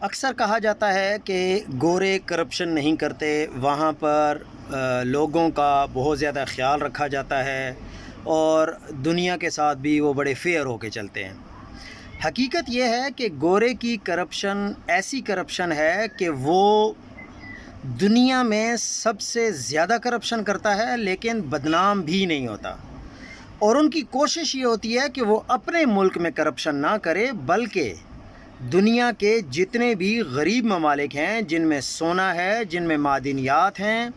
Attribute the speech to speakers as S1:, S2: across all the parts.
S1: اکثر کہا جاتا ہے کہ گورے کرپشن نہیں کرتے، وہاں پر لوگوں کا بہت زیادہ خیال رکھا جاتا ہے اور دنیا کے ساتھ بھی وہ بڑے فیئر ہو کے چلتے ہیں۔ حقیقت یہ ہے کہ گورے کی کرپشن ایسی کرپشن ہے کہ وہ دنیا میں سب سے زیادہ کرپشن کرتا ہے لیکن بدنام بھی نہیں ہوتا، اور ان کی کوشش یہ ہوتی ہے کہ وہ اپنے ملک میں کرپشن نہ کرے بلکہ دنیا کے جتنے بھی غریب ممالک ہیں جن میں سونا ہے، جن میں معدنیات ہیں،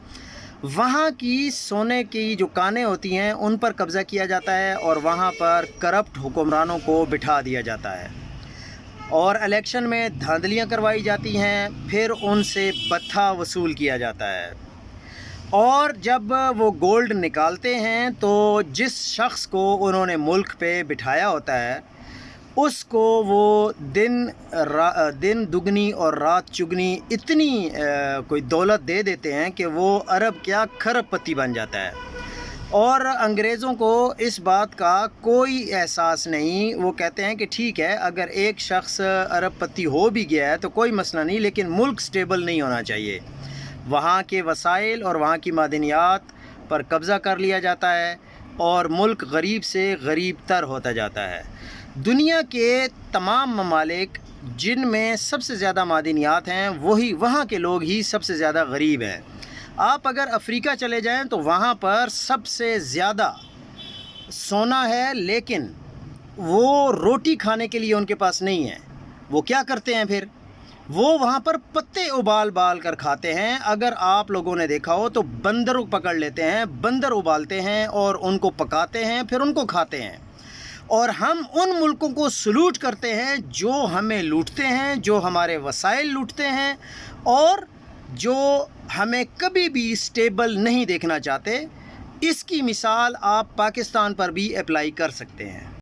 S1: وہاں کی سونے کی جو کانیں ہوتی ہیں ان پر قبضہ کیا جاتا ہے اور وہاں پر کرپٹ حکمرانوں کو بٹھا دیا جاتا ہے اور الیکشن میں دھاندلیاں کروائی جاتی ہیں، پھر ان سے بتھا وصول کیا جاتا ہے، اور جب وہ گولڈ نکالتے ہیں تو جس شخص کو انہوں نے ملک پہ بٹھایا ہوتا ہے اس کو وہ دن دگنی اور رات چگنی اتنی کوئی دولت دے دیتے ہیں کہ وہ ارب کیا کھرب پتی بن جاتا ہے، اور انگریزوں کو اس بات کا کوئی احساس نہیں۔ وہ کہتے ہیں کہ ٹھیک ہے، اگر ایک شخص ارب پتی ہو بھی گیا ہے تو کوئی مسئلہ نہیں، لیکن ملک سٹیبل نہیں ہونا چاہیے۔ وہاں کے وسائل اور وہاں کی معدنیات پر قبضہ کر لیا جاتا ہے اور ملک غریب سے غریب تر ہوتا جاتا ہے۔ دنیا کے تمام ممالک جن میں سب سے زیادہ معدنیات ہیں وہاں کے لوگ ہی سب سے زیادہ غریب ہیں۔ آپ اگر افریقہ چلے جائیں تو وہاں پر سب سے زیادہ سونا ہے لیکن وہ روٹی کھانے کے لیے ان کے پاس نہیں ہے۔ وہ کیا کرتے ہیں پھر؟ وہ وہاں پر پتے ابال کر کھاتے ہیں۔ اگر آپ لوگوں نے دیکھا ہو تو بندر پکڑ لیتے ہیں، بندر ابالتے ہیں اور ان کو پکاتے ہیں، پھر ان کو کھاتے ہیں، اور ہم ان ملکوں کو سلوٹ کرتے ہیں جو ہمیں لوٹتے ہیں، جو ہمارے وسائل لوٹتے ہیں اور جو ہمیں کبھی بھی سٹیبل نہیں دیکھنا چاہتے۔ اس کی مثال آپ پاکستان پر بھی اپلائی کر سکتے ہیں۔